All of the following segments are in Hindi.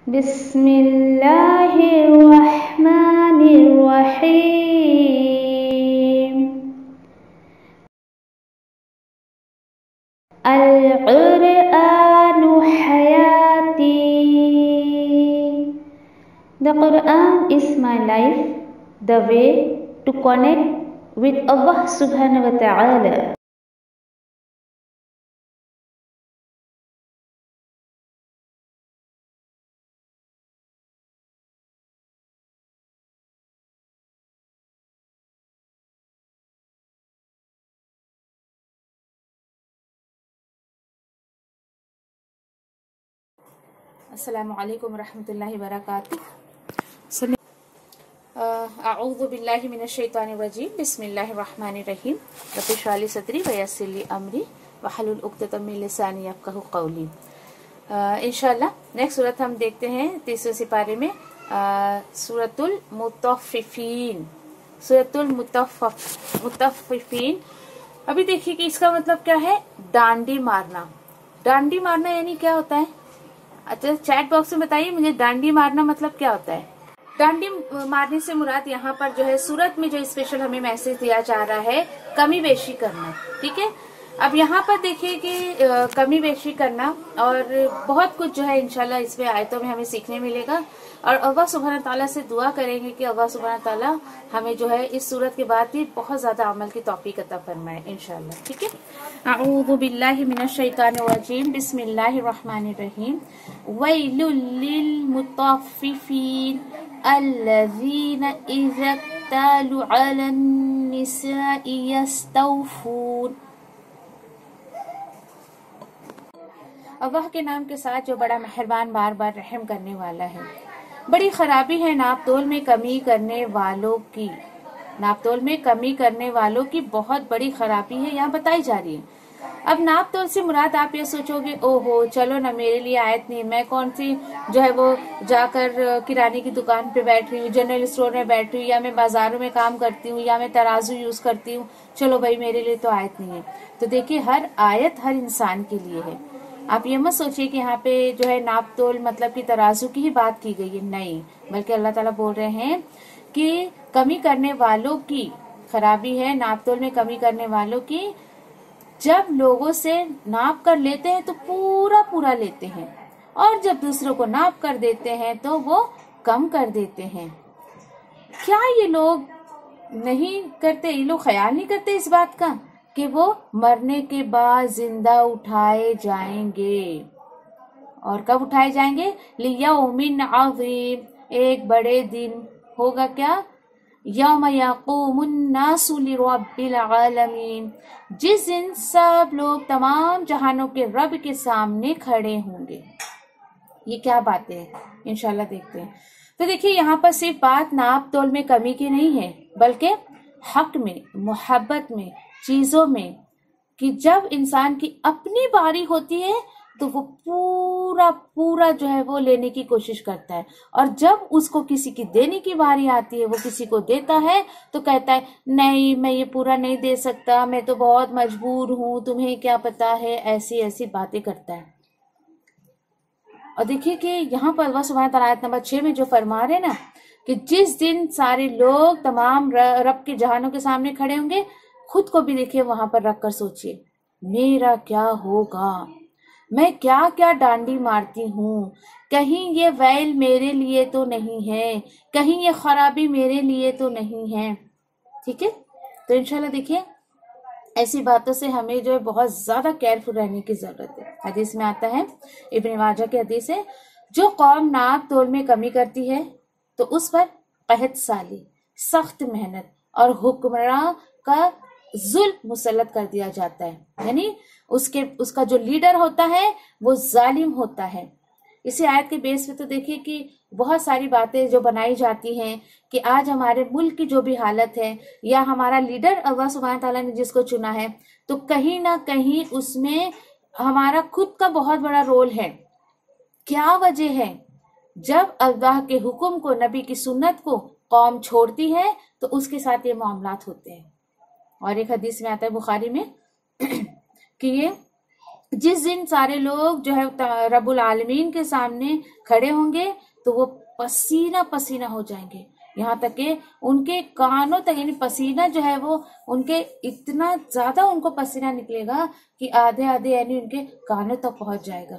बिस्मिल्लाहिर्रहमानिर्रहीम। अल-क़ुरआनु हयाती। The Quran is my life, the way to connect with Allah Subhanahu wa Ta'ala. अस्सलामु अलैकुम रहमतुल्लाहि वबरकातुहू। अऊज़ु बिल्लाहि मिनश शैतानिर रजीम। बिस्मिल्लाहिर रहमानिर रहीम। रब्बि इश्रह ली सदरी व यस्सिर ली अमरी वहलुल उक़दतम मिन लिसानी यफ़क़हू क़ौली। इंशाअल्लाह नेक्स्ट सूरत हम देखते हैं तीसरे सिपारे में सूरतुल मुतफ़्फ़िफ़ीन। सूरतुल मुतफ़्फ़िफ़ीन। अभी देखिए कि इसका मतलब क्या है। डांडी मारना। डांडी मारना यानी क्या होता है? अच्छा, चैट बॉक्स में बताइए मुझे डांडी मारना मतलब क्या होता है। डांडी मारने से मुराद यहाँ पर जो है सूरत में जो स्पेशल हमें मैसेज दिया जा रहा है कमी बेशी करना। ठीक है, अब यहाँ पर देखिए कि कमी बेशी करना और बहुत कुछ जो है इंशाल्लाह इसमें आयतों में हमें सीखने मिलेगा और अल्लाह सुब्हान ताला से दुआ करेंगे कि अल्लाह सुब्हान ताला हमें जो है इस सूरत के बाद भी बहुत ज्यादा अमल की तौफीक अता फरमाए इंशाल्लाह। ठीक है, अऊज़ु बिल्लाहि मिनश शैतानिर रजीम। बिस्मिल्लाहिर रहमानिर रहीम। वैलुल लिल मुतफ़्फ़िफ़ीन अल्लज़ीना इज़ा इक्तालू अलन निसाइ यस्तौफ़ून। अल्लाह के नाम के साथ जो बड़ा मेहरबान बार बार रहम करने वाला है। बड़ी खराबी है नापतोल में कमी करने वालों की। नापतोल में कमी करने वालों की बहुत बड़ी खराबी है यहाँ बताई जा रही है। अब नापतोल से मुराद आप ये सोचोगे ओहो चलो ना मेरे लिए आयत नहीं, मैं कौन सी जो है वो जाकर किराने की दुकान पे बैठ रही हूँ, जनरल स्टोर में बैठ रही हूँ, या मैं बाजारों में काम करती हूँ, या मैं तराजू यूज करती हूँ, चलो भाई मेरे लिए तो आयत नहीं है। तो देखिए हर आयत हर इंसान के लिए है। आप ये मत सोचिए कि यहाँ पे जो है नापतोल मतलब कि तराजू की ही बात की गई है, नहीं, बल्कि अल्लाह ताला बोल रहे हैं कि कमी करने वालों की खराबी है, नापतोल में कमी करने वालों की। जब लोगों से नाप कर लेते हैं तो पूरा पूरा लेते हैं और जब दूसरों को नाप कर देते हैं तो वो कम कर देते हैं। क्या ये लोग नहीं करते, ये लोग ख्याल नहीं करते इस बात का कि वो मरने के बाद जिंदा उठाए जाएंगे। और कब उठाए जाएंगे? लियौमिन अज़ीम, एक बड़े दिन होगा। क्या? यौम यक़ूमुन नासु लिरब्बिल आलमीन, जिस दिन सब लोग तमाम जहानों के रब के सामने खड़े होंगे। ये क्या बातें हैं इंशाल्लाह देखते हैं। तो देखिए यहाँ पर सिर्फ बात नाप तोल में कमी की नहीं है, बल्कि हक में, मोहब्बत में, चीजों में, कि जब इंसान की अपनी बारी होती है तो वो पूरा पूरा जो है वो लेने की कोशिश करता है, और जब उसको किसी की देने की बारी आती है, वो किसी को देता है तो कहता है नहीं मैं ये पूरा नहीं दे सकता, मैं तो बहुत मजबूर हूं, तुम्हें क्या पता है, ऐसी ऐसी बातें करता है। और देखिए कि यहाँ पर अल्लाह सुब्हानहू व तआला आयत नंबर 6 में जो फरमा रहे ना कि जिस दिन सारे लोग तमाम रब के जहानों के सामने खड़े होंगे, खुद को भी देखिए वहां पर रख कर सोचिए मेरा क्या होगा, मैं क्या क्या डांडी मारती हूँ, कहीं ये वैल मेरे लिए तो नहीं है, कहीं ये खराबी मेरे लिए तो नहीं है। ठीक है, तो इंशाल्लाह देखिए ऐसी बातों से हमें जो है बहुत ज्यादा केयरफुल रहने की जरूरत है। हदीस में आता है, इब्न माजा की हदीस है, जो कौम नाप तोल में कमी करती है तो उस पर कहत साली, सख्त मेहनत और हुक्मरान का जुल्म मुसल्लत कर दिया जाता है। यानी उसका जो लीडर होता है वो जालिम होता है। इसी आयत के बेस पे तो देखिए कि बहुत सारी बातें जो बनाई जाती हैं कि आज हमारे मुल्क की जो भी हालत है या हमारा लीडर अल्लाह सुब्हान ताला ने जिसको चुना है, तो कहीं ना कहीं उसमें हमारा खुद का बहुत बड़ा रोल है। क्या वजह है? जब अल्लाह के हुक्म को, नबी की सुन्नत को कौम छोड़ती है तो उसके साथ ये मामलात होते हैं। और एक हदीस में आता है बुखारी में कि ये जिस दिन सारे लोग जो है रब्बुल आलमीन के सामने खड़े होंगे तो वो पसीना पसीना हो जाएंगे, यहाँ तक कि उनके कानों तक, यानी पसीना जो है वो उनके इतना ज्यादा उनको पसीना निकलेगा कि आधे आधे यानी उनके कानों तक पहुंच जाएगा।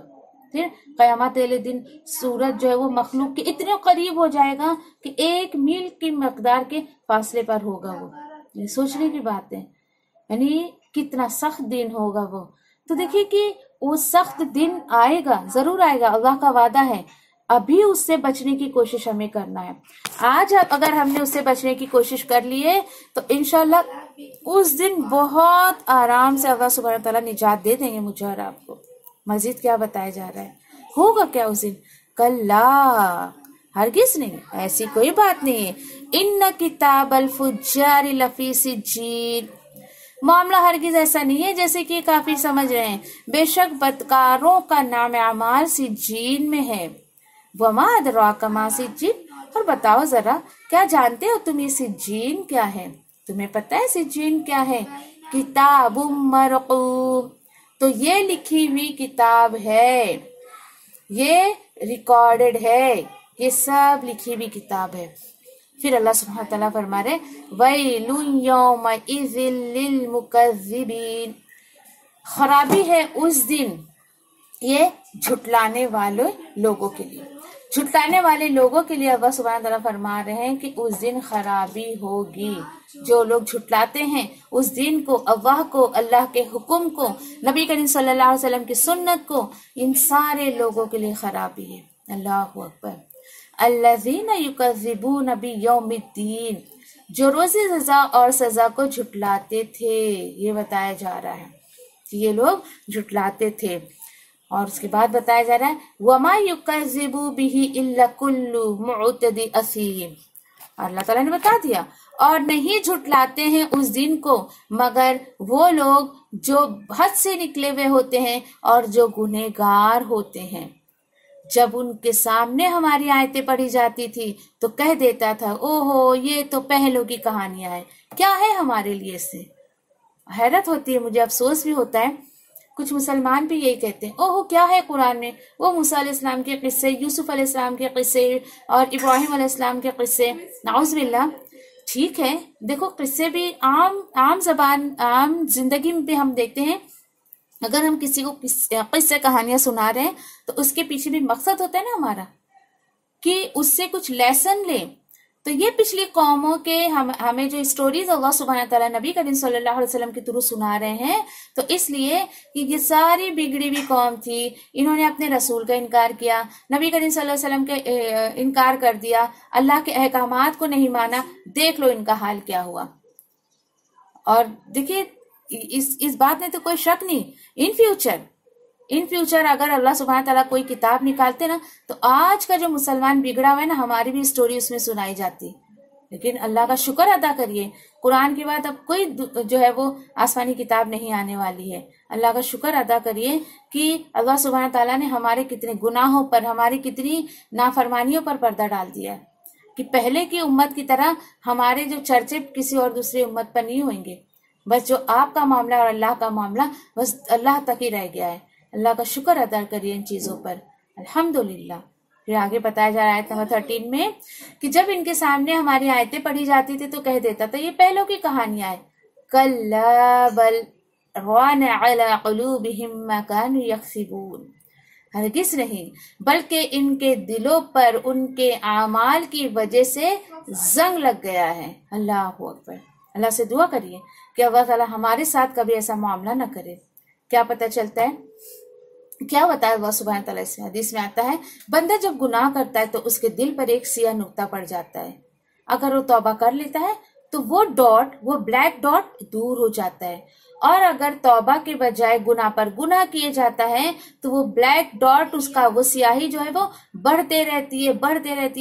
फिर कयामत वाले दिन सूरज जो है वो मखलूक के इतने करीब हो जाएगा कि 1 मील की मकदार के फासले पर होगा वो। ये सोचने की बात है, यानी कितना सख्त दिन होगा वो। तो देखिए कि वो सख्त दिन आएगा, जरूर आएगा, अल्लाह का वादा है। अभी उससे बचने की कोशिश हमें करना है। आज अगर हमने उससे बचने की कोशिश कर ली है तो इंशाल्लाह उस दिन बहुत आराम से अल्लाह सुब्हानहू तआला निजात दे देंगे मुझे और आपको। मजीद क्या बताया जा रहा है, होगा क्या उस दिन? कल्ला, हरगिज नहीं, ऐसी कोई बात नहीं है। इन्न किताबल फुज्जारि लफी सिज्जीन, मामला हरगिज ऐसा नहीं है जैसे कि काफी समझ रहे हैं। बेशक बदकारों का नाम अमाल सिज्जीन में है। वमा अदराका मा सिज्जीन, और बताओ जरा क्या जानते हो तुम ये सिज्जीन क्या है? तुम्हें पता है सिज्जीन क्या है? किताबुम मरकूम, तो ये लिखी हुई किताब है, ये रिकॉर्डेड है, ये सब लिखी हुई किताब है। फिर अल्लाह सुब्हानहू तआला फरमा रहे वैलुन यौमइज़िल लिलमुकज़्ज़िबीन, खराबी है उस दिन ये झुटलाने वाले लोगों के लिए। झुटलाने वाले लोगों के लिए अल्लाह सुब्हानहू तआला फरमा रहे हैं कि उस दिन खराबी होगी। जो लोग झुटलाते हैं उस दिन को, अल्लाह को, अल्लाह के हुक्म को, नबी करीम सल्लल्लाहु अलैहि वसल्लम की सुन्नत को, इन सारे लोगों के लिए खराबी है। अल्लाहु अकबर। अल्लज़ीना युकज़्ज़िबून बियौमिद्दीन, जो रोज़े सजा और सजा को झुटलाते थे, ये बताया जा रहा है कि ये लोग झुटलाते थे। और उसके बाद बताया जा रहा है वमा युकज़्ज़िबु बिही इल्ला कुल्लु मुअतदि असीम, अल्लाह ताला ने बता दिया, और नहीं झुटलाते हैं उस दिन को मगर वो लोग जो हद से निकले हुए होते हैं और जो गुनहगार होते हैं। जब उनके सामने हमारी आयतें पढ़ी जाती थी तो कह देता था ओहो ये तो पहलों की कहानियां हैं, क्या है हमारे लिए? इससे हैरत होती है, मुझे अफसोस भी होता है। कुछ मुसलमान भी यही कहते हैं ओहो क्या है कुरान में, वो मूसा अलैहिस्सलाम के किस्से, यूसुफ अलैहिस्सलाम के किस्से और इब्राहिम अलैहिस्सलाम के किस्से, नाउज़ बिल्लाह। ठीक है, देखो किस्से भी आम जबान, आम जिंदगी में भी हम देखते हैं। अगर हम किसी को किस्से कहानियां सुना रहे हैं तो उसके पीछे भी मकसद होता है ना हमारा कि उससे कुछ लेसन लें। तो ये पिछली कौमों के हमें जो स्टोरीज अल्लाह सुब्हानहू तआला नबी करीम सल्लल्लाहु अलैहि वसल्लम के थ्रू सुना रहे हैं, तो इसलिए कि ये सारी बिगड़ी हुई कौम थी, इन्होंने अपने रसूल का इनकार किया, नबी करीम सल्लल्लाहु अलैहि वसल्लम के इनकार कर दिया, अल्लाह के अहकामात को नहीं माना। देख लो इनका हाल क्या हुआ। और देखिए इस बात में तो कोई शक नहीं, इन फ्यूचर अगर अल्लाह सुब्हानहू तआला कोई किताब निकालते ना तो आज का जो मुसलमान बिगड़ा हुआ है ना, हमारी भी स्टोरी उसमें सुनाई जाती। लेकिन अल्लाह का शुक्र अदा करिए, कुरान के बाद अब कोई जो है वो आसमानी किताब नहीं आने वाली है। अल्लाह का शुक्र अदा करिए कि अल्लाह सुब्हानहू तआला ने हमारे कितने गुनाहों पर, हमारी कितनी नाफरमानियों पर पर्दा डाल दिया है कि पहले की उम्मत की तरह हमारे जो चर्चे किसी और दूसरी उम्मत पर नहीं होंगे। बस जो आपका मामला और अल्लाह का मामला बस अल्लाह तक ही रह गया है। अल्लाह का शुक्र अदा करिए इन चीजों पर, अल्हम्दुलिल्लाह। फिर आगे बताया जा रहा है आयत नंबर 13 में कि जब इनके सामने हमारी आयतें पढ़ी जाती थी तो कह देता था ये पहलों की कहानियां है। कल्ला बल रान अला क़ुलूबिहिम मा कानू यक्सिबून, हरगिज नहीं बल्कि इनके दिलों पर उनके आमाल की वजह से जंग लग गया है। अल्लाह अकबर। अल्लाह से दुआ करिए कि अल्लाह ताला हमारे साथ कभी ऐसा मामला न करे। क्या पता चलता है, क्या बताया अल्लाह सुब्हानहू तआला इस हदीस में आता है, बंदा जब गुनाह करता है तो उसके दिल पर एक सिया नुक्ता पड़ जाता है। अगर वो तौबा कर लेता है तो वो ब्लैक डॉट दूर हो जाता है, और अगर तौबा के बजाय गुनाह पर गुनाह किए जाता है तो वो ब्लैक डॉट, उसका वो स्याही जो है वो बढ़ते रहती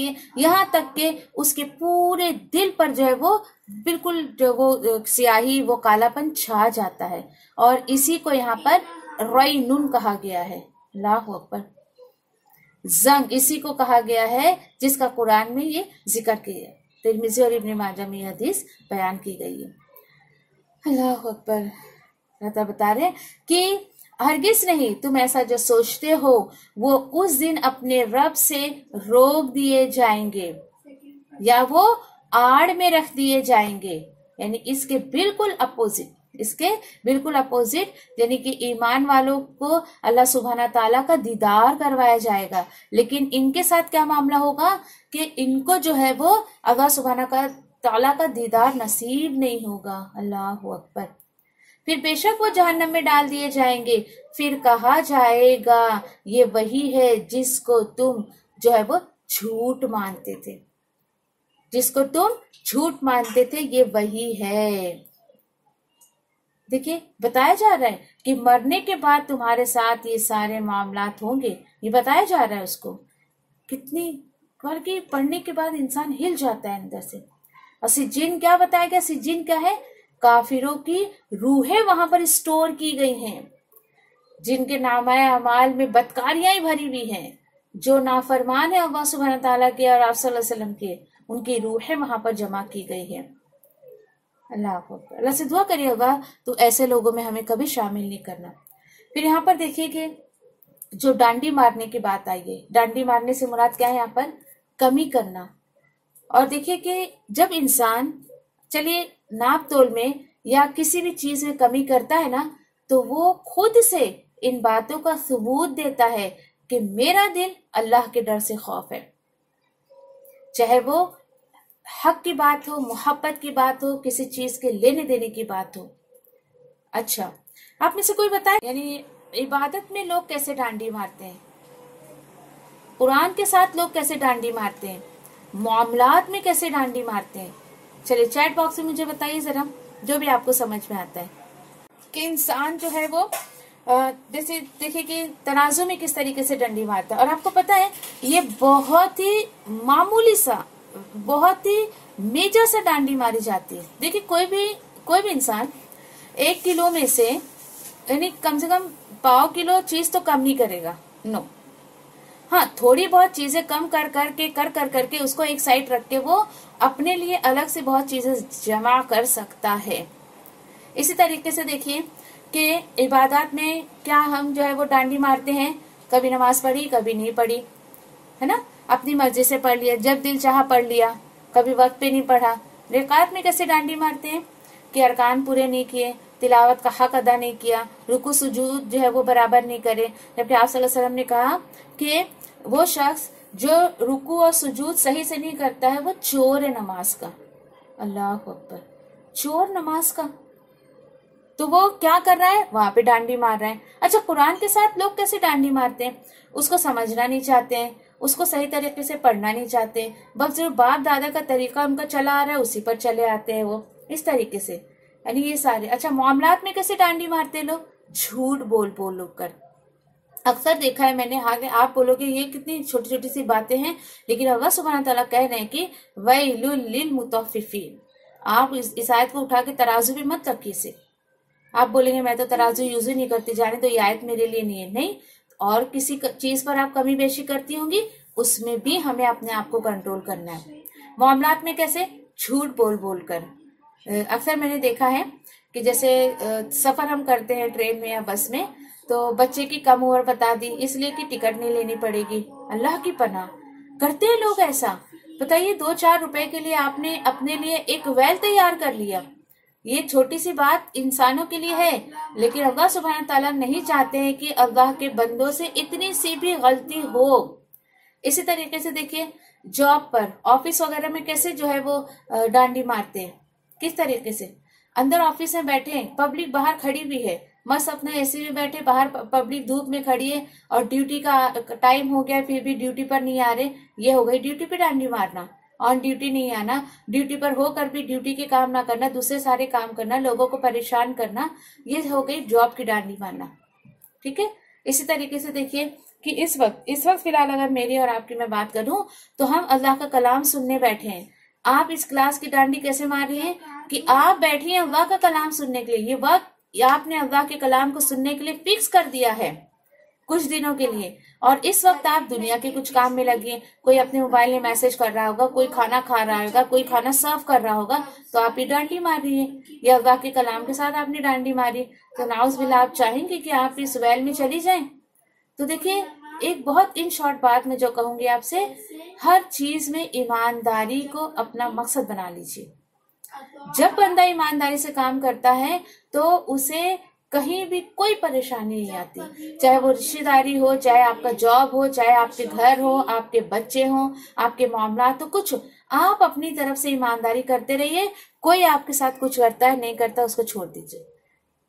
है यहाँ तक कि उसके पूरे दिल पर जो है वो बिल्कुल जो वो स्याही, वो कालापन छा जाता है। और इसी को यहाँ पर रईनुन कहा गया है। अल्लाह अकबर। जंग इसी को कहा गया है जिसका कुरान में ये जिक्र किया है। तिरमिज़ी और इब्न माजा में हदीस बयान की गई है। अल्लाह अकबर। बता रहे कि हरगिज नहीं, तुम ऐसा जो सोचते हो वो उस दिन अपने रब से रोक दिए जाएंगे या वो आड़ में रख दिए जाएंगे। यानी इसके बिल्कुल अपोजिट, इसके बिल्कुल अपोजिट, यानी कि ईमान वालों को अल्लाह सुब्हाना ताला का दीदार करवाया जाएगा। लेकिन इनके साथ क्या मामला होगा कि इनको जो है वो अल्लाह सुब्हाना ताला का दीदार नसीब नहीं होगा। अल्लाह अकबर। फिर बेशक वो जहन्नम में डाल दिए जाएंगे। फिर कहा जाएगा ये वही है जिसको तुम जो है वो झूठ मानते थे, जिसको तुम झूठ मानते थे, ये वही है। देखिए बताया जा रहा है कि मरने के बाद तुम्हारे साथ ये सारे मामलात होंगे, ये बताया जा रहा है उसको। कितनी बल्कि पढ़ने के बाद इंसान हिल जाता है अंदर से। और सिज्जीन क्या बताया गया? सिज्जीन क्या है? काफिरों की रूहें वहां पर स्टोर की गई हैं, जिनके नामाए अमाल में बदकारियां ही भरी हुई हैं, जो नाफरमान है अल्लाह सुब्हानहू तआला के और आप सल्लल्लाहु अलैहि वसल्लम के, उनकी रूहें वहां पर जमा की गई है। अल्लाह से दुआ करिएगा तो ऐसे लोगों में हमें कभी शामिल नहीं करना। फिर यहाँ पर देखिए कि जो डांडी मारने की बात आई है, डांडी मारने से मुराद क्या है? यहाँ पर कमी करना। और देखिए कि जब इंसान चलिए नाप तोल में या किसी भी चीज में कमी करता है ना, तो वो खुद से इन बातों का सबूत देता है कि मेरा दिल अल्लाह के डर से खौफ है। चाहे वो हक की बात हो, मोहब्बत की बात हो, किसी चीज के लेने देने की बात हो। अच्छा, आप में से कोई बताए यानी इबादत में लोग कैसे डांडी मारते हैं, कुरान के साथ लोग कैसे डांडी मारते हैं, मामलात में कैसे डांडी मारते हैं? चलिए चैट बॉक्स में मुझे बताइए जरा, जो भी आपको समझ में आता है कि इंसान जो है वो जैसे देखिए कि तराजू में किस तरीके से डंडी मारता है। और आपको पता है ये बहुत ही मामूली सा, बहुत ही मेजर से डांडी मारी जाती है। देखिए कोई भी इंसान 1 किलो में से यानी कम से कम 1/4 किलो चीज तो कम नहीं करेगा, नो। हाँ, थोड़ी बहुत चीजें कम कर करके उसको एक साइड रख के वो अपने लिए अलग से बहुत चीजें जमा कर सकता है। इसी तरीके से देखिए कि इबादत में क्या हम जो है वो डांडी मारते हैं, कभी नमाज पढ़ी कभी नहीं पढ़ी, है ना, अपनी मर्जी से पढ़ लिया, जब दिल चाहा पढ़ लिया, कभी वक्त पे नहीं पढ़ा। रिकात में कैसे डांडी मारते हैं कि अरकान पूरे नहीं किए, तिलावत का हक अदा नहीं किया, रुकू सुजूद जो है वो बराबर नहीं करे। जबकि आप सल्लल्लाहु अलैहि वसल्लम ने कहा कि वो शख्स जो रुकू और सुजूद सही से नहीं करता है वो चोर है नमाज का। अल्लाह अकबर, चोर नमाज का। तो वो क्या कर रहा है? वहां पे डांडी मार रहा है। अच्छा, कुरान के साथ लोग कैसे डांडी मारते हैं? उसको समझना नहीं चाहते हैं, उसको सही तरीके से पढ़ना नहीं चाहते, बस जो बाप दादा का तरीका उनका चला आ रहा है उसी पर चले आते हैं वो, इस तरीके से। यानी ये सारे। अच्छा, मामलात में कैसे डांडी मारते हैं लोग? झूठ बोल कर। अक्सर देखा है मैंने, आगे आप बोलोगे ये कितनी छोटी छोटी सी बातें हैं, लेकिन अल्लाह सुब्हानहू तआला कह रहे हैं कि वैलुल लिल मुतफ्फिफीन। आप इस आयत को उठा के तराजू भी मत रखिए से। आप बोलेंगे मैं तो तराजू यूज ही नहीं करती, जाने तो ये आयत मेरे लिए नहीं है। नहीं, और किसी चीज पर आप कमी बेशी करती होंगी, उसमें भी हमें अपने आप को कंट्रोल करना है। मामलात में कैसे? झूठ बोल कर। अक्सर मैंने देखा है कि जैसे सफर हम करते हैं ट्रेन में या बस में, तो बच्चे की कम उम्र बता दी इसलिए कि टिकट नहीं लेनी पड़ेगी। अल्लाह की पनाह, करते हैं लोग ऐसा। बताइए 2-4 रुपए के लिए आपने अपने लिए एक वैल तैयार कर लिया। ये छोटी सी बात इंसानों के लिए है, लेकिन अल्लाह सुब्हानहू तआला नहीं चाहते हैं कि अल्लाह के बंदों से इतनी सी भी गलती हो। इसी तरीके से देखिए जॉब पर, ऑफिस वगैरह में कैसे जो है वो डांडी मारते हैं, किस तरीके से। अंदर ऑफिस में बैठे हैं, पब्लिक बाहर खड़ी हुई है, मस्त अपना एसी में बैठे, बाहर पब्लिक धूप में खड़ी है और ड्यूटी का टाइम हो गया फिर भी ड्यूटी पर नहीं आ रहे। ये हो गई ड्यूटी पे डांडी मारना। ऑन ड्यूटी नहीं आना, ड्यूटी पर होकर भी ड्यूटी के काम ना करना, दूसरे सारे काम करना, लोगों को परेशान करना, ये हो गई जॉब की डांडी मारना। ठीक है। इसी तरीके से देखिए कि इस वक्त फिलहाल अगर मेरी और आपकी मैं बात करूं तो हम अल्लाह का कलाम सुनने बैठे हैं। आप इस क्लास की डांडी कैसे मार रही हैं कि आप बैठी हैं अल्लाह का कलाम सुनने के लिए। ये वक्त आपने अल्लाह के कलाम को सुनने के लिए फिक्स कर दिया है। कुछ दिनों के लिए। और इस वक्त आप दुनिया के कुछ काम में लगे, कोई अपने मोबाइल में मैसेज कर रहा होगा, कोई खाना खा रहा होगा, कोई खाना सर्व कर रहा होगा, तो आप ये डांडी मार रही है, या अल्लाह के कलाम के साथ आपने डांडी मारी। तो नाउज़ बिल्लाह, आप चाहेंगे कि आप इस वेल में चली जाएं? तो देखिए, एक बहुत इन शॉर्ट बात में जो कहूंगी आपसे, हर चीज में ईमानदारी को अपना मकसद बना लीजिए। जब बंदा ईमानदारी से काम करता है तो उसे कहीं भी कोई परेशानी नहीं आती, चाहे वो रिश्तेदारी हो, चाहे आपका जॉब हो, चाहे आपके घर हो, आपके बच्चे हो, आपके मामला तो कुछ, आप अपनी तरफ से ईमानदारी करते रहिए। कोई आपके साथ कुछ करता है नहीं करता, उसको छोड़ दीजिए।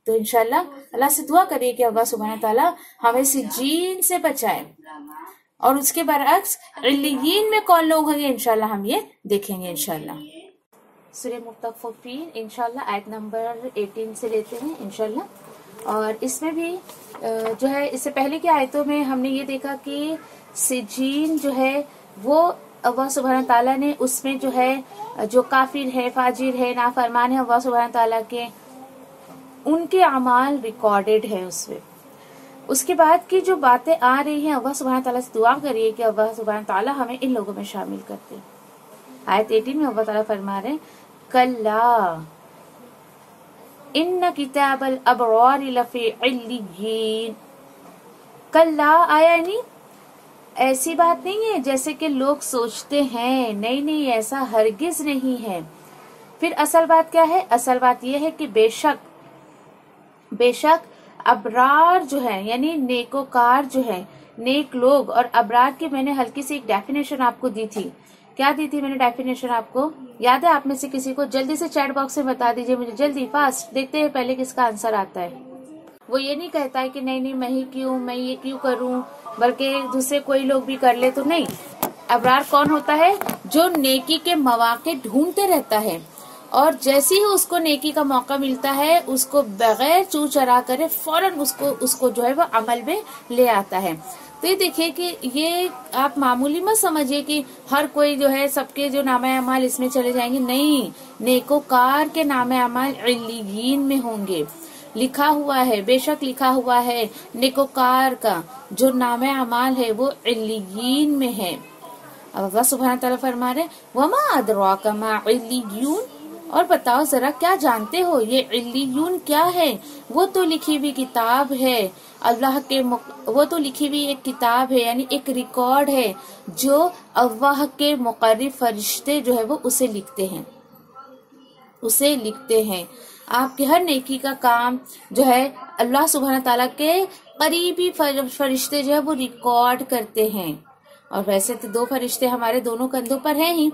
तो इंशाल्लाह अल्लाह से दुआ करिए कि अल्लाह सुब्हान ताला हमें सिज्जीन से बचाए, और उसके बरअक्स इल्लियीन में कौन लोग होंगे इंशाल्लाह हम ये देखेंगे इंशाल्लाह। सूरह मुत्तफ़िफ़ीन इंशाल्लाह आयत नंबर 18 से लेते हैं इंशाल्लाह। और इसमें भी जो है, इससे पहले की आयतों में हमने ये देखा कि सिज्जीन जो है वो अल्लाह सुब्हान ताला ने उसमें जो है, जो काफिर है, फाजिर है, नाफरमान है अल्लाह सुब्हान ताला के, उनके अमाल रिकॉर्डेड है उसमें। उसके बाद की जो बातें आ रही हैं, अल्लाह सुब्हान ताला से दुआ करिए कि अल्लाह सुब्हान ताला हमें इन लोगों में शामिल करते। आयत 18 में अल्लाह ताला फरमा रहे, कल्ला इन्न किताबल अबरार लफी इल्लियीन। कल्ला आया नहीं, ऐसी बात नहीं है जैसे कि लोग सोचते हैं, नहीं नहीं, ऐसा हरगिज नहीं है। फिर असल बात क्या है? असल बात यह है कि बेशक अबरार जो है, यानी नेकोकार जो है, नेक लोग, और अबरार की मैंने हल्की सी एक डेफिनेशन आपको दी थी। क्या दी थी मैंने डेफिनेशन आपको? याद है? आप में से किसी को जल्दी से चैट बॉक्स में बता दीजिए मुझे, जल्दी फास्ट, देखते हैं पहले किसका आंसर आता है। वो ये नहीं कहता है कि नहीं नहीं मैं ही क्यों, मैं ये क्यों करूं, बल्कि दूसरे कोई लोग भी कर ले, तो नहीं। अबरार कौन होता है? जो नेकी के मौके ढूंढते रहता है, और जैसे ही उसको नेकी का मौका मिलता है उसको बगैर चू चरा करे फौरन उसको जो है वो अमल में ले आता है। तो ये देखिए कि ये आप मामूली मत समझिए कि हर कोई जो है, सबके जो नामे अमाल इसमें चले जाएंगे, नहीं। नेकोकार के नामे अमाल इल्लियीन में होंगे। लिखा हुआ है, बेशक लिखा हुआ है, नेकोकार का जो नामे अमाल है वो इल्लियीन में है। अब अल्लाह सुब्हान तआला फरमा रहे, वमा अदराका मा इल्लियून, और बताओ जरा क्या जानते हो ये इल्लियून क्या है? वो तो लिखी हुई किताब है अल्लाह के, वो तो लिखी हुई एक किताब है, यानी एक रिकॉर्ड है जो अल्लाह के मुकर्रब फरिश्ते जो है वो उसे लिखते हैं। आपके हर नेकी का काम जो है अल्लाह सुब्हान ताला के करीबी फरिश्ते जो है वो रिकॉर्ड करते हैं। और वैसे तो दो फरिश्ते हमारे दोनों कंधों पर हैं ही,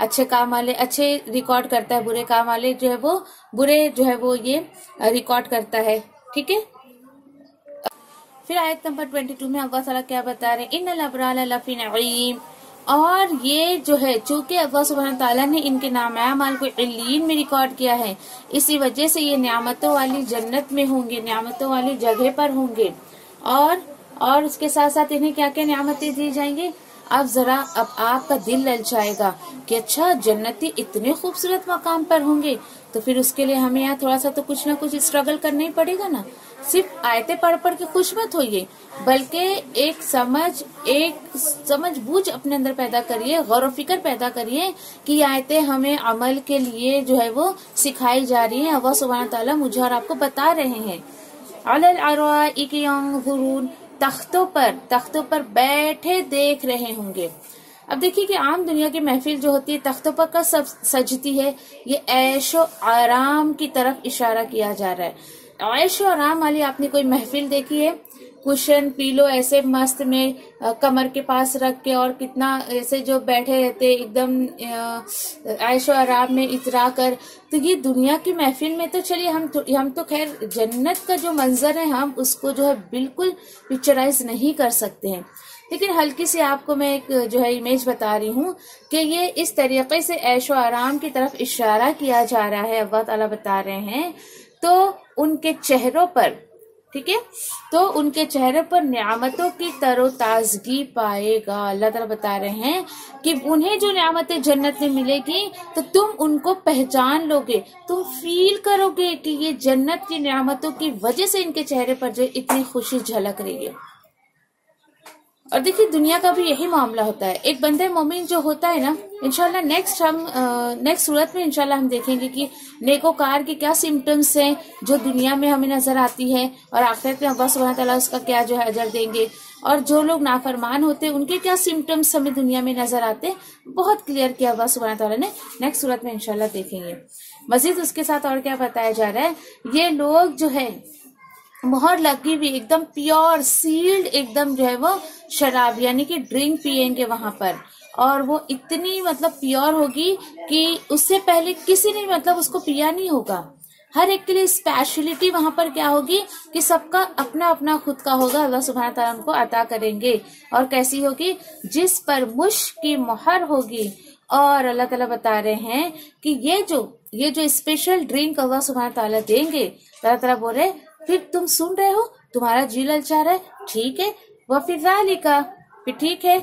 अच्छे काम वाले अच्छे रिकॉर्ड करता है, बुरे काम वाले जो है वो बुरे जो है वो ये रिकॉर्ड करता है। ठीक है। फिर आयत नंबर 22 में अल्लाह ताला क्या बता रहे हैं, इन्नल अबरार लफी नईम, और ये जो है चूंकि अल्लाह सुब्हान ताला ने इनके नाम को इल्लीन में रिकॉर्ड किया है, इसी वजह से ये नियामतों वाली जन्नत में होंगे, नियामतों वाली जगह पर होंगे। और उसके साथ साथ इन्हें क्या क्या नियामतें दी जाएंगी? अब आपका दिल ललचाएगा कि अच्छा जन्नती इतने खूबसूरत मकाम पर होंगे, तो फिर उसके लिए हमें यहाँ थोड़ा सा तो कुछ ना कुछ स्ट्रगल करना ही पड़ेगा ना। सिर्फ आयतें पढ़ पढ़ के खुश मत होइए, बल्कि एक समझ बूझ अपने अंदर पैदा करिए, गौर फिक्र पैदा करिए कि ये आयतें हमें अमल के लिए जो है वो सिखाई जा रही है। अल्लाह सुब्हान ताला मुझे और आपको बता रहे हैं, अलल अराइकी यंज़ुरून, तख्तों पर बैठे देख रहे होंगे। अब देखिए कि आम दुनिया की महफिल जो होती है तख्तों पर का सब सजती है, ये ऐशो आराम की तरफ इशारा किया जा रहा है। ऐशो आराम वाली आपने कोई महफिल देखी है? कुशन पीलो ऐसे मस्त में कमर के पास रख के, और कितना ऐसे जो बैठे रहते एकदम ऐशो आराम में इतरा कर। तो ये दुनिया की महफिल में तो चलिए हम तो खैर जन्नत का जो मंजर है हम उसको जो है बिल्कुल पिक्चराइज नहीं कर सकते हैं, लेकिन हल्की सी आपको मैं एक जो है इमेज बता रही हूँ कि ये इस तरीके से ऐशो आराम की तरफ इशारा किया जा रहा है। अल्लाह ताला बता रहे हैं तो उनके चेहरों पर, ठीक है, तो उनके चेहरे पर नियामतों की तरोताजगी पाएगा। अल्लाह ताला बता रहे हैं कि उन्हें जो नियामतें जन्नत में मिलेगी तो तुम उनको पहचान लोगे, तुम फील करोगे कि ये जन्नत की नियामतों की वजह से इनके चेहरे पर जो इतनी खुशी झलक रही है। और देखिए दुनिया का भी यही मामला होता है। एक बंदे मोमिन जो होता है ना, इंशाल्लाह नेक्स्ट सूरत में इंशाल्लाह हम देखेंगे कि नेकोकार के क्या सिम्टम्स हैं जो दुनिया में हमें नजर आती है, और आखिरत में अल्लाह सुब्हानहू तआला उसका क्या जो है अजर देंगे। और जो लोग नाफरमान होते हैं उनके क्या सिम्टम्स हमें दुनिया में नजर आते हैं, बहुत क्लियर किया अल्लाह सुब्हानहू तआला ने। नेक्स्ट सूरत में इंशाल्लाह देखेंगे। मजीद उसके साथ और क्या बताया जा रहा है, ये लोग जो है मोहर लगी हुई एकदम प्योर सील्ड एकदम जो है वो शराब यानी कि ड्रिंक पियेंगे वहां पर, और वो इतनी मतलब प्योर होगी कि उससे पहले किसी ने मतलब उसको पिया नहीं होगा। हर एक के लिए स्पेशलिटी वहां पर क्या होगी कि सबका अपना अपना खुद का होगा, अल्लाह सुब्हानहू तआला उनको अता करेंगे। और कैसी होगी, जिस पर मुश्क की मोहर होगी। और अल्लाह ताला बता रहे हैं कि ये जो स्पेशल ड्रिंक अल्लाह सुब्हानहू तआला देंगे, अल्लाह ताला बोल रहे फिर तुम सुन रहे हो, तुम्हारा जी ललचा रहा है, ठीक है, वह फिर ठीक है,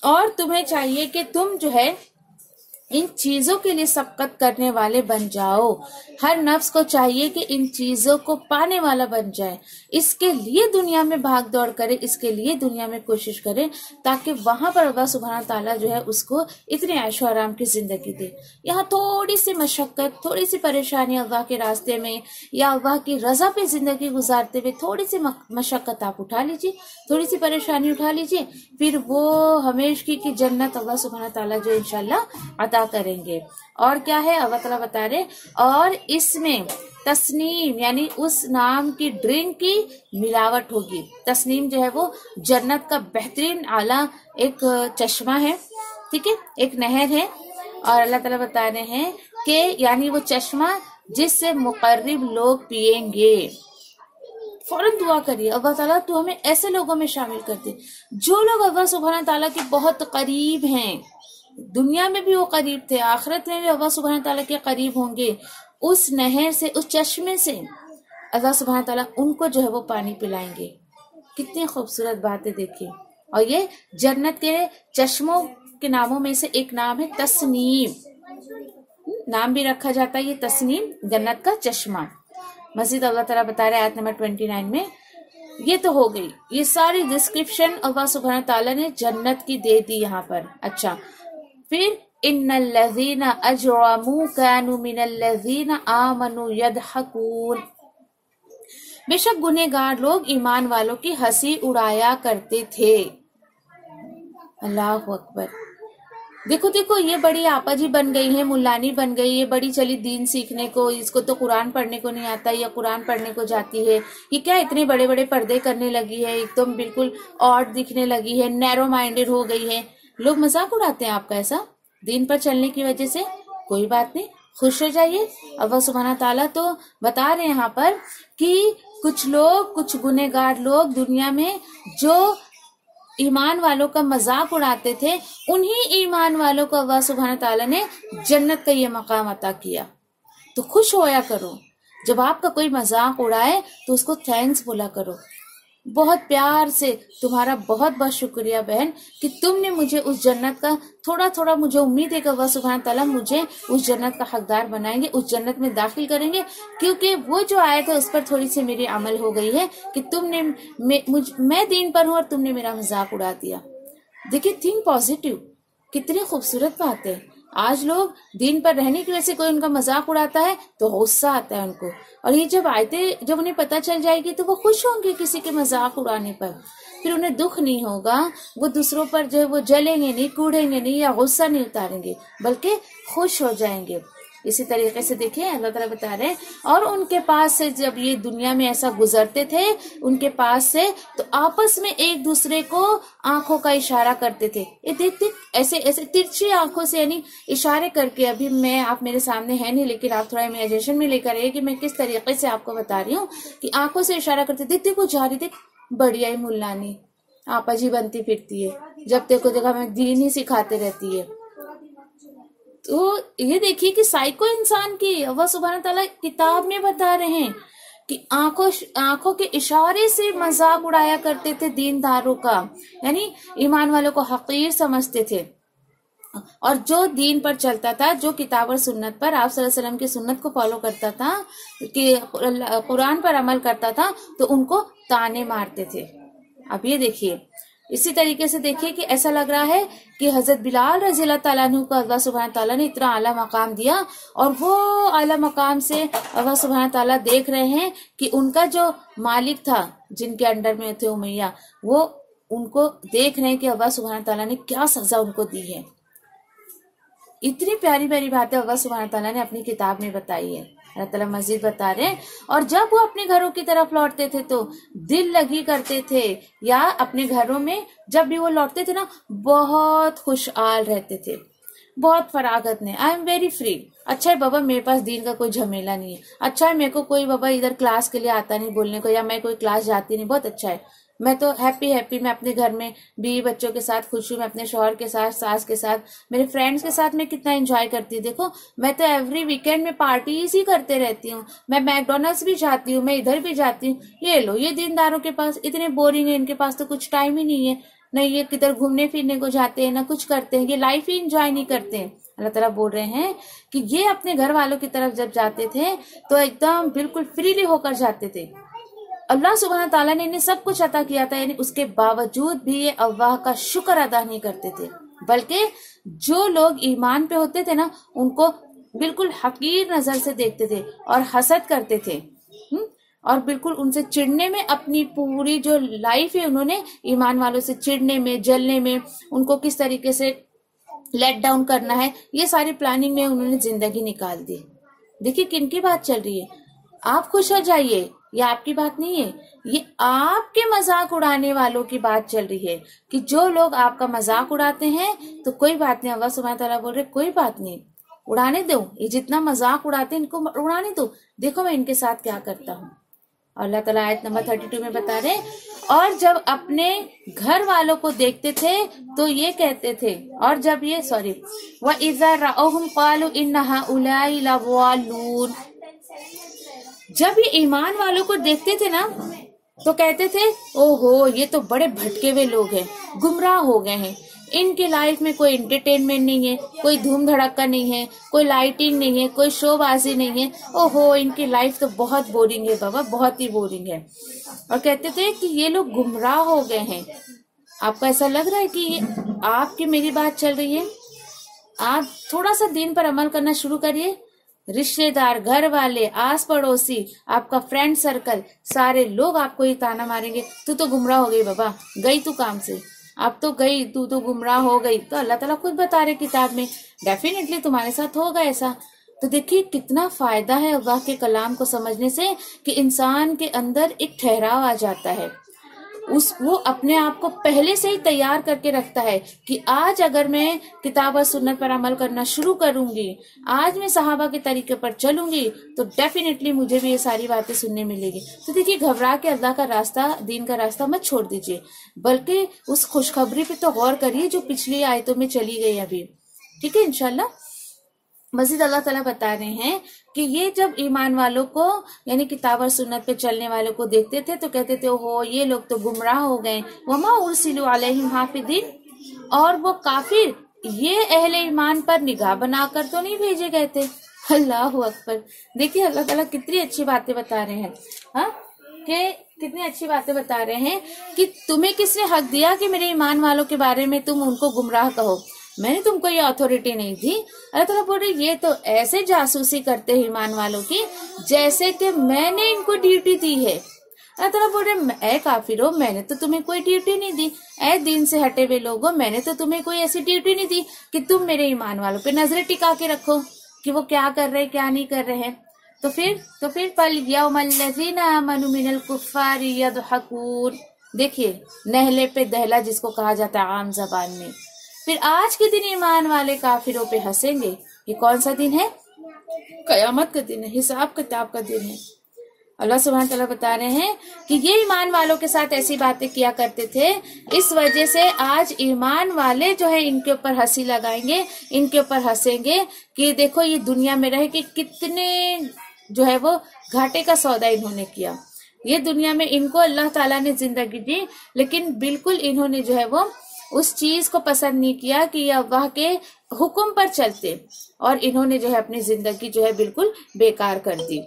और तुम्हें चाहिए कि तुम जो है इन चीजों के लिए सबकत करने वाले बन जाओ। हर नफ्स को चाहिए कि इन चीजों को पाने वाला बन जाए, इसके लिए दुनिया में भाग दौड़ करे, इसके लिए दुनिया में कोशिश करे, ताकि वहां पर अल्लाह सुब्हानहू तआला जो है उसको इतने ऐशो आराम की जिंदगी दे। यहाँ थोड़ी सी मशक्कत, थोड़ी सी परेशानी अल्लाह के रास्ते में या अल्लाह की रजा पे जिंदगी गुजारते हुए थोड़ी सी मशक्कत आप उठा लीजिए, थोड़ी सी परेशानी उठा लीजिए, फिर वो हमेशा की जन्नत अल्लाह सुब्हानहू तआला जो इंशाल्लाह अता करेंगे। और क्या है अल्लाह ताला बता रहे, और इसमें तस्नीम यानी उस नाम की ड्रिंक की मिलावट होगी। तस्नीम जो है वो जन्नत का बेहतरीन आला एक चश्मा है, ठीक है, एक नहर है। और अल्लाह ताला बता रहे हैं कि यानी वो चश्मा जिससे मुकर्रिब लोग पिएंगे। फौरन दुआ करिए, अल्लाह ताला तू हमें ऐसे लोगों में शामिल कर दे जो लोग अल्लाह सुब्हानहू तआला के बहुत करीब हैं। दुनिया में भी वो करीब थे, आखिरत में भी अल्लाह सुब्हानहू तआला के करीब होंगे। उस नहर से, उस चश्मे से अल्लाह सुब्हानहू तआला उनको जो है वो पानी पिलाएंगे। कितनी खूबसूरत बात है देखिए। और ये जन्नत के चश्मों के नामों में से एक नाम है तस्नीम, नाम भी रखा जाता है ये तस्नीम, जन्नत का चश्मा। मजीद अल्लाह ताला बता रहे आयत नंबर 29 में, ये तो हो गई, ये सारी डिस्क्रिप्शन अल्लाह सुब्हानहू तआला ने जन्नत की दे दी यहाँ पर। अच्छा, फिर इन्नल्लज़ीना अजरमू कानू मिनल्लज़ीना आमनू यदहकून, बेशक गुनहगार लोग ईमान वालों की हंसी उड़ाया करते थे। अल्लाह अकबर। देखो देखो, ये बड़ी आपा जी बन गई है, मुल्लानी बन गई है, बड़ी चली दीन सीखने को, इसको तो कुरान पढ़ने को नहीं आता या कुरान पढ़ने को जाती है, ये क्या इतने बड़े बड़े पर्दे करने लगी है, एकदम बिल्कुल ऑड दिखने लगी है, नैरो माइंडेड हो गई है। लोग मजाक उड़ाते हैं आपका ऐसा दीन पर चलने की वजह से। कोई बात नहीं, खुश हो जाइए। अल्लाह सुब्हानहू तआला तो बता रहे हैं यहाँ पर कि कुछ लोग, कुछ गुनहगार लोग दुनिया में जो ईमान वालों का मजाक उड़ाते थे, उन्हीं ईमान वालों को अल्लाह सुब्हानहू तआला ने जन्नत का ये मकाम अता किया। तो खुश होया करो, जब आपका कोई मजाक उड़ाए तो उसको थैंक्स बोला करो, बहुत प्यार से। तुम्हारा बहुत बहुत शुक्रिया बहन कि तुमने मुझे उस जन्नत का थोड़ा थोड़ा, मुझे उम्मीद है कि अल्लाह सुब्हानहू तआला मुझे उस जन्नत का हकदार बनाएंगे, उस जन्नत में दाखिल करेंगे, क्योंकि वो जो आया था उस पर थोड़ी सी मेरी अमल हो गई है कि तुमने मैं दीन पर हूँ और तुमने मेरा मजाक उड़ा दिया। देखिए, थिंक पॉजिटिव, कितनी खूबसूरत बात है। आज लोग दीन पर रहने की वजह से कोई उनका मजाक उड़ाता है तो गुस्सा आता है उनको, और ये जब उन्हें पता चल जाएगी तो वो खुश होंगे किसी के मजाक उड़ाने पर, फिर उन्हें दुख नहीं होगा, वो दूसरों पर जो है वो जलेंगे नहीं, कूड़ेंगे नहीं या गुस्सा नहीं उतारेंगे, बल्कि खुश हो जाएंगे। इसी तरीके से देखिए अल्लाह ताला बता रहे हैं, और उनके पास से जब ये दुनिया में ऐसा गुजरते थे उनके पास से, तो आपस में एक दूसरे को आंखों का इशारा करते थे। ये देख देख, ऐसे ऐसे तिरछी आंखों से यानी इशारे करके, अभी आप मेरे सामने है नहीं, लेकिन आप थोड़ा इमेजिनेशन में लेकर आइए कि मैं किस तरीके से आपको बता रही हूँ कि आंखों से इशारा करते, देख देखो जा रही, देख बढ़िया ही मुल्लानी आपा जी बनती फिरती है, जब देखो देखा मैं दीन ही सिखाते रहती है। तो ये देखिए कि साइको इंसान की अल्लाह सुब्हानहू तआला किताब में बता रहे हैं कि आंखों के इशारे से मजाक उड़ाया करते थे दीनदारों का, यानी ईमान वालों को हकीर समझते थे। और जो दीन पर चलता था, जो किताब और सुन्नत पर, आप सल्लल्लाहु अलैहि वसल्लम की सुन्नत को फॉलो करता था, कि कुरान पर अमल करता था, तो उनको ताने मारते थे। अब ये देखिए, इसी तरीके से देखिए कि ऐसा लग रहा है कि हजरत बिलाल रज़ी अल्लाह ताला अन्हु को अल्लाह सुब्हान ताला ने इतना आला मकाम दिया, और वो आला मकाम से अल्लाह सुब्हान ताला देख रहे हैं कि उनका जो मालिक था जिनके अंडर में थे उमैया, वो उनको देख रहे हैं कि अल्लाह सुब्हान ताला ने क्या सजा उनको दी है। इतनी प्यारी प्यारी बातें अल्लाह सुब्हान ताला ने अपनी किताब में बताई है। अल्लाह ताला मजीद बता रहे हैं, और जब वो अपने घरों की तरफ लौटते थे तो दिल लगी करते थे, या अपने घरों में जब भी वो लौटते थे ना, बहुत खुशहाल रहते थे, बहुत फरागत ने। I am very free. अच्छा है बाबा, मेरे पास दीन का कोई झमेला नहीं है। अच्छा है, मेरे को कोई बाबा इधर क्लास के लिए आता नहीं बोलने को, या मैं कोई क्लास जाती नहीं। बहुत अच्छा है, मैं तो हैप्पी मैं अपने घर में बीवी बच्चों के साथ खुश हूँ, मैं अपने शौहर के साथ, सास के साथ, मेरे फ्रेंड्स के साथ मैं कितना एंजॉय करती हूँ। देखो मैं तो एवरी वीकेंड में पार्टीज ही करते रहती हूँ, मैं मैकडोनल्ड्स भी जाती हूँ, मैं इधर भी जाती हूँ। ये लो, ये दीनदारों के पास इतने बोरिंग है, इनके पास तो कुछ टाइम ही नहीं है, न ये किधर घूमने फिरने को जाते हैं, ना कुछ करते हैं, ये लाइफ ही इंजॉय नहीं करते हैं। अल्लाह ताला बोल रहे हैं कि ये अपने घर वालों की तरफ जब जाते थे तो एकदम बिल्कुल फ्रीली होकर जाते थे। अल्लाह सुब्हान ताला ने इन्हें सब कुछ अता किया था, यानी उसके बावजूद भी ये अल्लाह का शुक्र अदा नहीं करते थे, बल्कि जो लोग ईमान पे होते थे ना, उनको बिल्कुल हकीर नजर से देखते थे और हसद करते थे, और बिल्कुल उनसे चिढ़ने में अपनी पूरी जो लाइफ है उन्होंने ईमान वालों से चिढ़ने में, जलने में, उनको किस तरीके से लेट डाउन करना है, ये सारी प्लानिंग में उन्होंने जिंदगी निकाल दी। देखिए किनकी बात चल रही है। आप खुश हो जाइए, ये आपकी बात नहीं है, ये आपके मजाक उड़ाने वालों की बात चल रही है कि जो लोग आपका मजाक उड़ाते हैं तो कोई बात नहीं, अल्लाह सुब्हान तआला बोल रहे कोई बात नहीं, उड़ाने दो, ये जितना मजाक उड़ाते हैं इनको उड़ाने दो, देखो मैं इनके साथ क्या करता हूँ। अल्लाह ताला आयत नंबर 32 में बता रहे, और जब अपने घर वालों को देखते थे तो ये कहते थे, और जब ये व इज़ा राअहुम क़ालू इन्ना हाउलाई लज़ालून, जब ये ईमान वालों को देखते थे ना तो कहते थे ओहो ये तो बड़े भटके हुए लोग हैं, गुमराह हो गए हैं, इनकी लाइफ में कोई एंटरटेनमेंट नहीं है, कोई धूम धड़क्का नहीं है, कोई लाइटिंग नहीं है, कोई शोबाजी नहीं है, ओहो इनकी लाइफ तो बहुत बोरिंग है बाबा, बहुत ही बोरिंग है। और कहते थे कि ये लोग गुमराह हो गए हैं। आपको ऐसा लग रहा है कि ये आपकी मेरी बात चल रही है? आप थोड़ा सा दीन पर अमल करना शुरू करिए। रिश्तेदार, घर वाले, आस पड़ोसी, आपका फ्रेंड सर्कल, सारे लोग आपको ही ताना मारेंगे, तू तो गुमराह हो गई बाबा, गई तू काम से, अब तो गई, तू तो गुमराह हो गई। तो अल्लाह ताला खुद बता रहे किताब में, डेफिनेटली तुम्हारे साथ होगा ऐसा। तो देखिए कितना फायदा है अल्लाह के कलाम को समझने से कि इंसान के अंदर एक ठहराव आ जाता है, वो अपने आप को पहले से ही तैयार करके रखता है कि आज अगर मैं किताब और सुन्नत पर अमल करना शुरू करूंगी, आज मैं सहाबा के तरीके पर चलूंगी, तो डेफिनेटली मुझे भी ये सारी बातें सुनने मिलेगी। तो देखिए घबरा के अल्लाह का रास्ता, दीन का रास्ता मत छोड़ दीजिए, बल्कि उस खुशखबरी पे तो गौर करिए जो पिछली आयतों में चली गई अभी। ठीक है, इंशाल्लाह। मजीद अल्लाह ताला बता रहे हैं कि ये जब ईमान वालों को यानी किताब और सुन्नत पे चलने वालों को देखते थे तो कहते थे ओहो ये लोग तो गुमराह हो गए, वमा उरसिलू अलैहिम हाफिदीन, और वो काफिर ये अहले ईमान पर निगाह बनाकर तो नहीं भेजे गए थे। अल्लाहु अकबर। देखिए अल्लाह ताला कितनी अच्छी बातें बता रहे हैं, हाँ कि कितनी अच्छी बातें बता रहे हैं कि तुम्हें किसने हक दिया कि मेरे ईमान वालों के बारे में तुम उनको गुमराह कहो, मैंने तुमको ये अथॉरिटी नहीं दी। अल्लाह ताला बोल रहे ये तो ऐसे जासूसी करते हैं ईमान वालों की जैसे कि मैंने इनको ड्यूटी दी है। अल्लाह ताला बोल रहे ऐ काफिरो, मैंने तो तुम्हें कोई ड्यूटी नहीं दी, ऐ दीन से हटे हुए लोगों, मैंने तो तुम्हें कोई ऐसी ड्यूटी नहीं दी कि तुम मेरे ईमान वालों पे नजरें टिका के रखो कि वो क्या कर रहे क्या नहीं कर रहे हैं। तो फिर फल यौमल्लज़ीना आमनू मिनल कुफ्फारी यदहकून, देखिए नहले पे दहला जिसको कहा जाता है आम जबान में। फिर आज के दिन ईमान वाले काफिरों पे हंसेंगे। ये कौन सा दिन है? कयामत का दिन है, हिसाब किताब का दिन है। अल्लाह सुब्हान तआला बता रहे हैं कि ये ईमान वालों के साथ ऐसी बातें किया करते थे, इस वजह से आज ईमान वाले जो है इनके ऊपर हंसी लगाएंगे, इनके ऊपर हंसेंगे कि देखो ये दुनिया में रह के कितने जो है वो घाटे का सौदा इन्होंने किया। ये दुनिया में इनको अल्लाह ताला ने जिंदगी दी, लेकिन बिल्कुल इन्होंने जो है वो उस चीज को पसंद नहीं किया कि ये अल्लाह के हुक्म पर चलते, और इन्होंने जो है अपनी जिंदगी जो है बिल्कुल बेकार कर दी।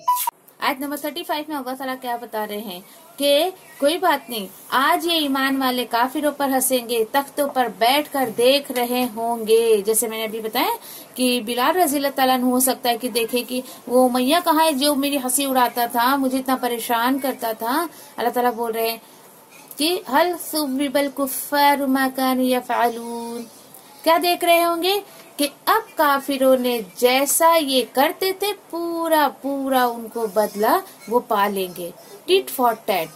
आयत नंबर 35 में अल्लाह ताला क्या बता रहे हैं कि कोई बात नहीं, आज ये ईमान वाले काफिरों पर हंसेंगे, तख्तों पर बैठकर देख रहे होंगे। जैसे मैंने अभी बताया कि बिलाल रज़ी अल्लाह ताला अन्हु हो सकता है कि देखे कि वो मैया कहाँ है जो मेरी हंसी उड़ाता था, मुझे इतना परेशान करता था। अल्लाह ताला बोल रहे हैं कि हल सुबिबल कुफ्फार मा कानू यफ़अलून, क्या देख रहे होंगे कि अब काफिरों ने जैसा ये करते थे पूरा पूरा उनको बदला वो पा लेंगे, टिट फॉर टैट।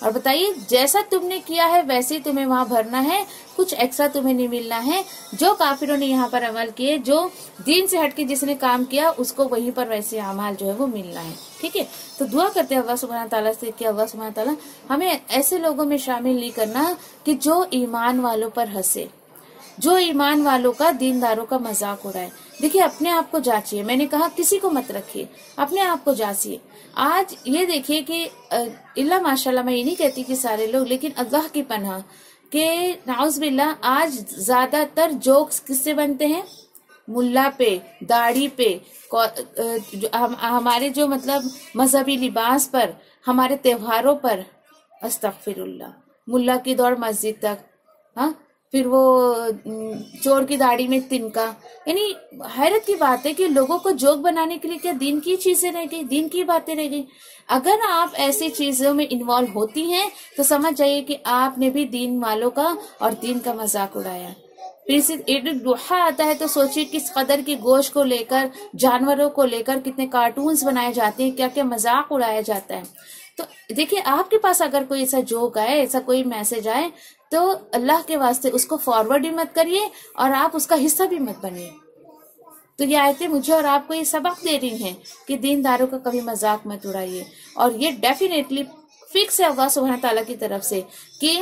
और बताइए जैसा तुमने किया है वैसे ही तुम्हें वहां भरना है, कुछ एक्स्ट्रा तुम्हें नहीं मिलना है। जो काफिरों ने यहाँ पर अमल किए, जो दीन से हटके जिसने काम किया उसको वहीं पर वैसे अमाल जो है वो मिलना है। ठीक है, तो दुआ करते हैं अल्लाह सुब्हान ताला से कि अल्लाह सुब्हान ताला हमें ऐसे लोगों में शामिल नहीं करना कि जो ईमान वालों पर हंसे, जो ईमान वालों का, दीनदारों का मजाक उड़ाए। देखिए अपने आप को जांचिए, मैंने कहा किसी को मत रखिए, अपने आप को जांचिए। आज ये देखिए कि इल्ला माशाल्लाह, मैं ये नहीं कहती कि सारे लोग, लेकिन अल्लाह की पनाह के नाउज़ बिल्लाह आज ज्यादातर जोक्स किससे बनते हैं? मुल्ला पे, दाढ़ी पे, हमारे जो मतलब मजहबी लिबास पर, हमारे त्योहारों पर। अस्तगफिरुल्लाह, मुल्ला की दौड़ मस्जिद तक, हाँ, फिर वो चोर की दाढ़ी में तिनका। यानी हैरत की बात है कि लोगों को जोक बनाने के लिए क्या दीन की चीजें रह गई, दीन की बातें रह गई। अगर आप ऐसी चीजों में इन्वॉल्व होती हैं तो समझ जाइए कि आपने भी दीन वालों का और दीन का मजाक उड़ाया। फिर से ईद दुहा आता है तो सोचिए किस कदर की गोश्त को लेकर, जानवरों को लेकर कितने कार्टून्स बनाए जाते हैं, क्या क्या मजाक उड़ाया जाता है। तो देखिए आपके पास अगर कोई ऐसा जोक आए, ऐसा कोई मैसेज आए, तो अल्लाह के वास्ते उसको फॉरवर्ड भी मत करिए और आप उसका हिस्सा भी मत बनिए। तो ये आयतें मुझे और आपको ये सबक दे रही हैं कि दीनदारों का कभी मजाक मत उड़ाइए। और ये डेफिनेटली फिक्स है अल्लाह सुब्हान ताला की तरफ से कि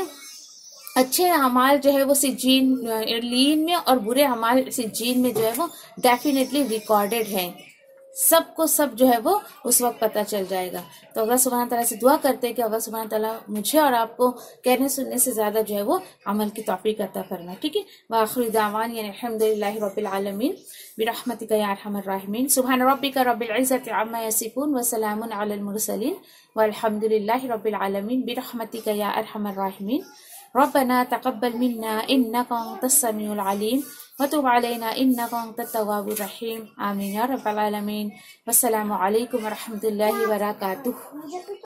अच्छे अमाल जो है वो सिज्जीन लीन में और बुरे अमाल सिज्जीन में जो है वो डेफिनेटली रिकॉर्डेड है। सबको सब जो है वो उस वक्त पता चल जाएगा। तो अल्लाह सुब्हान ताला से दुआ करते हैं कि अल्लाह सुब्हान ताला मुझे और आपको कहने सुनने से ज्यादा जो है वो अमल की तौफीक अता फरमाए। ठीक है, व आखिर दावान अल्हम्दुलिल्लाहि रब्बिल आलमीन बिरहमतिका या अरहमर राहिमीन सुब्हान रब्बिका रब्बिल इज्जति अम्मा यसिफून व सलामुन अलल मुरसलीन वल्हम्दुलिल्लाहि रब्बिल आलमीन बिरहमतिका या अरहमर राहिमीन रब्बना तक़ब्बल मिन्ना इन्नका अंतस समीउल अलीम व तुब अलैना इन्नका अंतत तव्वाबुर रहीम। आमीन या रब्बल आलमीन। वस्सलामु अलैकुम व रहमतुल्लाहि व बरकातुहू।